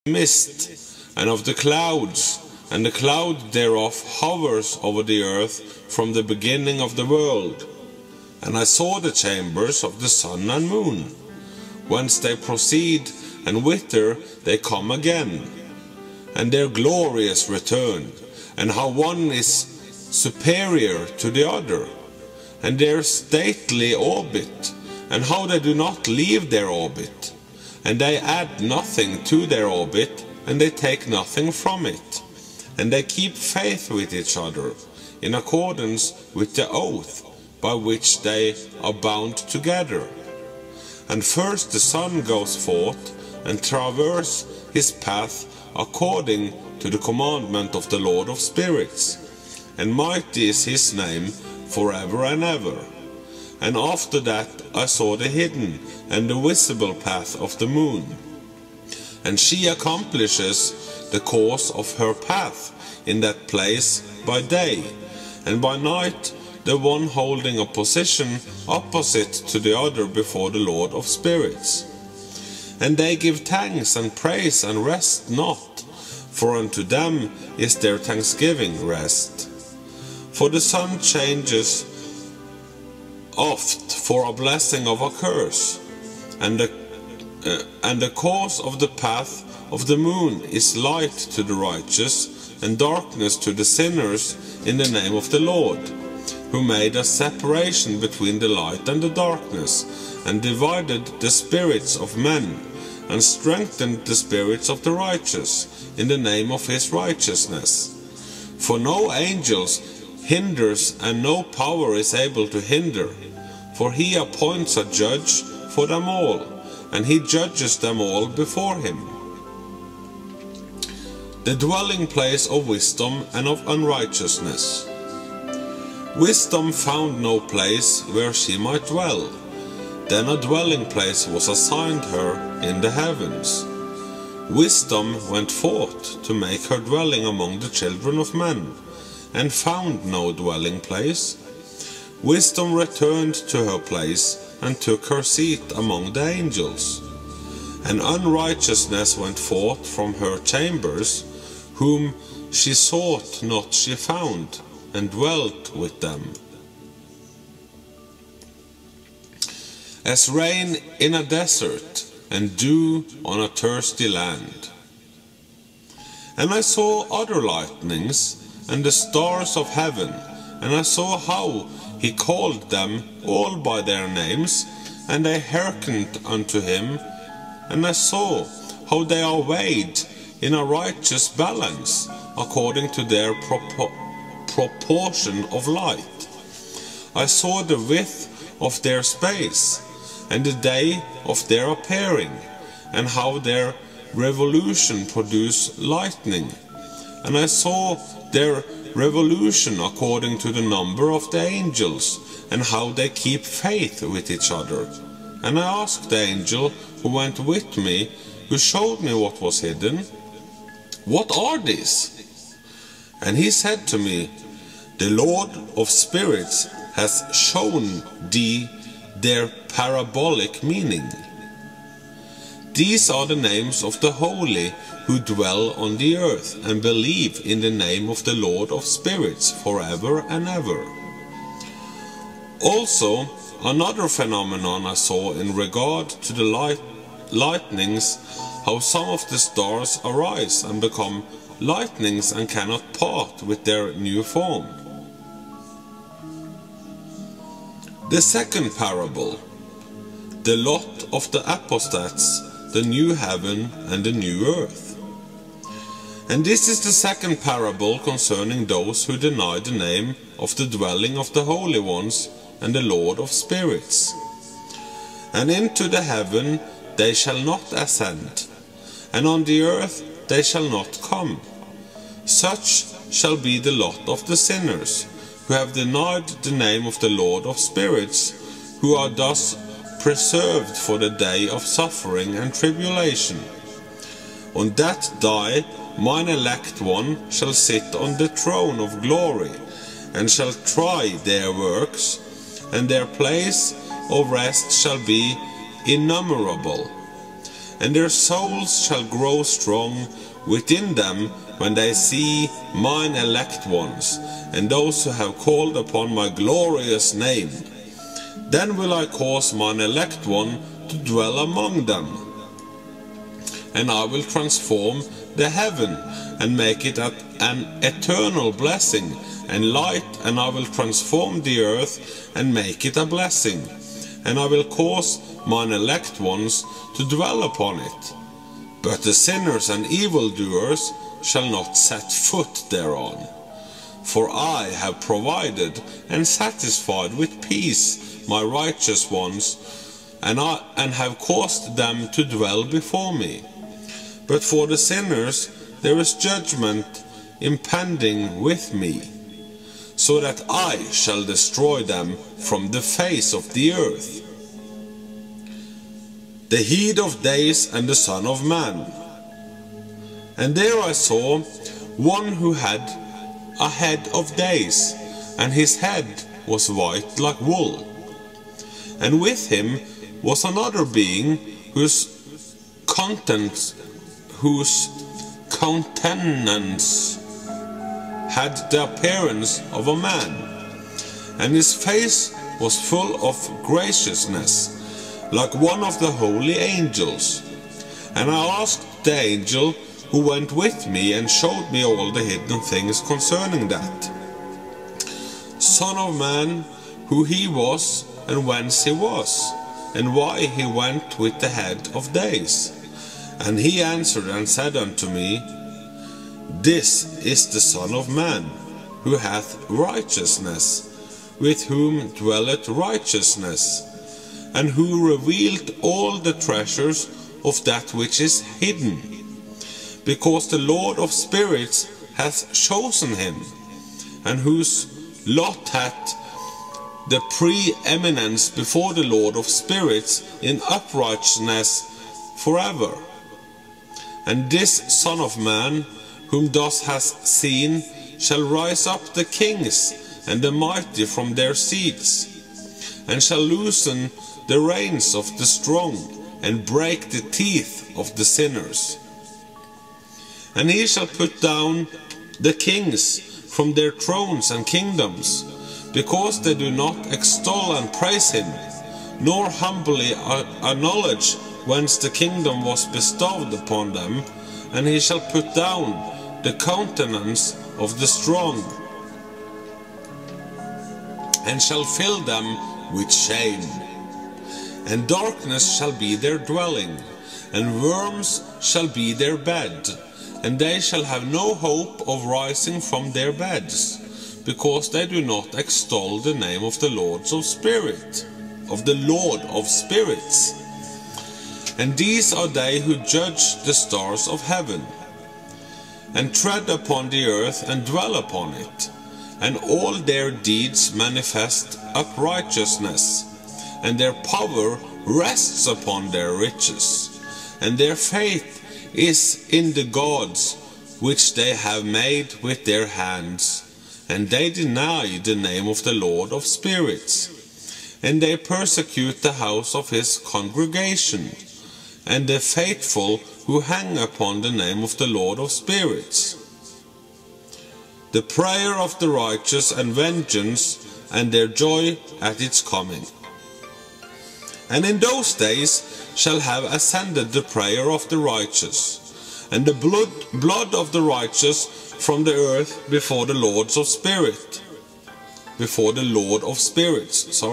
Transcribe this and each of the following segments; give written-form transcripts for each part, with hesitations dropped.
mist, and of the clouds, and the cloud thereof hovers over the earth from the beginning of the world. And I saw the chambers of the sun and moon, whence they proceed, and whither they come again, and their glorious return, and how one is superior to the other, and their stately orbit, and how they do not leave their orbit, and they add nothing to their orbit, and they take nothing from it, and they keep faith with each other, in accordance with the oath by which they are bound together. And first the sun goes forth, and traverse his path according to the commandment of the Lord of spirits, and mighty is his name forever and ever. And after that I saw the hidden and the visible path of the moon, and she accomplishes the course of her path in that place by day, and by night the one holding a position opposite to the other before the Lord of spirits. And they give thanks and praise and rest not, for unto them is their thanksgiving rest. For the sun changes oft for a blessing of a curse, and the course of the path of the moon is light to the righteous, and darkness to the sinners, in the name of the Lord, who made a separation between the light and the darkness, and divided the spirits of men, and strengthened the spirits of the righteous, in the name of his righteousness. For no angels hinders, and no power is able to hinder, for he appoints a judge for them all, and he judges them all before him. The dwelling place of wisdom and of unrighteousness. Wisdom found no place where she might dwell. Then a dwelling place was assigned her in the heavens. Wisdom went forth to make her dwelling among the children of men, and found no dwelling place. Wisdom returned to her place, and took her seat among the angels. And unrighteousness went forth from her chambers, whom she sought not she found, and dwelt with them. As rain in a desert, and dew on a thirsty land. And I saw other lightnings, and the stars of heaven, and I saw how he called them all by their names, and they hearkened unto him, and I saw how they are weighed in a righteous balance, according to their proportion of light. I saw the width of their space, and the day of their appearing, and how their revolution produced lightning. And I saw their revolution according to the number of the angels, and how they keep faith with each other. And I asked the angel who went with me, who showed me what was hidden, "What are these?" And he said to me, "The Lord of spirits has shown thee their parabolic meaning. These are the names of the holy who dwell on the earth, and believe in the name of the Lord of spirits forever and ever." Also, another phenomenon I saw in regard to the lightnings, how some of the stars arise and become lightnings and cannot part with their new form. The second parable, the lot of the apostates, the new heaven and the new earth. And this is the second parable concerning those who deny the name of the dwelling of the holy ones and the Lord of spirits. And into the heaven they shall not ascend, and on the earth they shall not come. Such shall be the lot of the sinners, who have denied the name of the Lord of spirits, who are thus preserved for the day of suffering and tribulation. On that day mine elect one shall sit on the throne of glory, and shall try their works, and their place of rest shall be innumerable. and their souls shall grow strong within them when they see mine elect ones, and those who have called upon my glorious name. Then will I cause mine elect one to dwell among them, and I will transform the heaven and make it an eternal blessing and light, and I will transform the earth and make it a blessing, and I will cause mine elect ones to dwell upon it. But the sinners and evildoers shall not set foot thereon. For I have provided and satisfied with peace my righteous ones, and have caused them to dwell before me. But for the sinners there is judgment impending with me, so that I shall destroy them from the face of the earth. The heat of days and the Son of Man. And there I saw one who had a head of days, and his head was white like wool. And with him was another being whose countenance had the appearance of a man, and his face was full of graciousness, like one of the holy angels. And I asked the angel who went with me, and showed me all the hidden things concerning that Son of Man, who he was, and whence he was, and why he went with the head of days. And he answered and said unto me, This is the Son of Man, who hath righteousness, with whom dwelleth righteousness, and who revealed all the treasures of that which is hidden, because the Lord of spirits hath chosen him, and whose lot hath the preeminence before the Lord of spirits in uprightness forever. And this Son of Man, whom thou hast seen, shall rise up the kings and the mighty from their seats, and shall loosen the reins of the strong, and break the teeth of the sinners. And he shall put down the kings from their thrones and kingdoms, because they do not extol and praise him, nor humbly acknowledge whence the kingdom was bestowed upon them. And he shall put down the countenance of the strong, and shall fill them with shame. And darkness shall be their dwelling, and worms shall be their bed, and they shall have no hope of rising from their beds, because they do not extol the name of the Lord of spirits. And these are they who judge the stars of heaven, and tread upon the earth and dwell upon it, and all their deeds manifest uprightness, and their power rests upon their riches, and their faith is in the gods which they have made with their hands, and they deny the name of the Lord of spirits, and they persecute the house of his congregation, and the faithful who hang upon the name of the Lord of spirits. The prayer of the righteous and vengeance, and their joy at its coming. And in those days shall have ascended the prayer of the righteous, and the blood of the righteous from the earth before the Lord of spirits.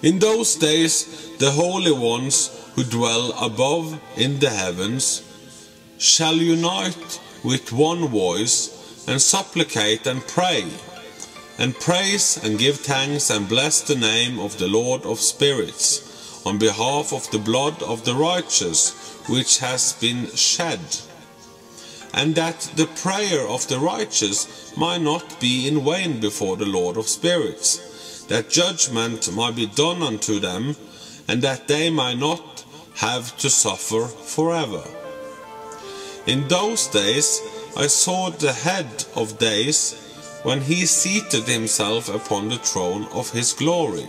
In those days the holy ones who dwell above in the heavens shall unite with one voice, and supplicate and pray, and praise and give thanks and bless the name of the Lord of spirits, on behalf of the blood of the righteous which has been shed, and that the prayer of the righteous might not be in vain before the Lord of spirits, that judgment might be done unto them, and that they might not have to suffer forever. In those days I saw the head of days, when he seated himself upon the throne of his glory,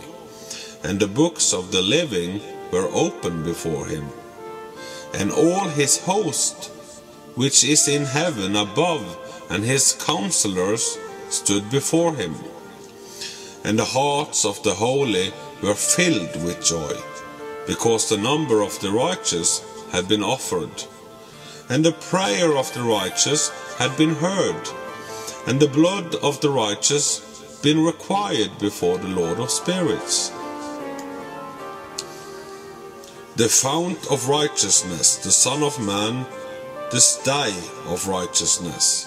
and the books of the living were opened before him. and all his host, which is in heaven above, and his counselors stood before him. And the hearts of the holy were filled with joy, because the number of the righteous had been offered, and the prayer of the righteous had been heard, and the blood of the righteous been required before the Lord of spirits. The fount of righteousness, the Son of Man, the stay of righteousness.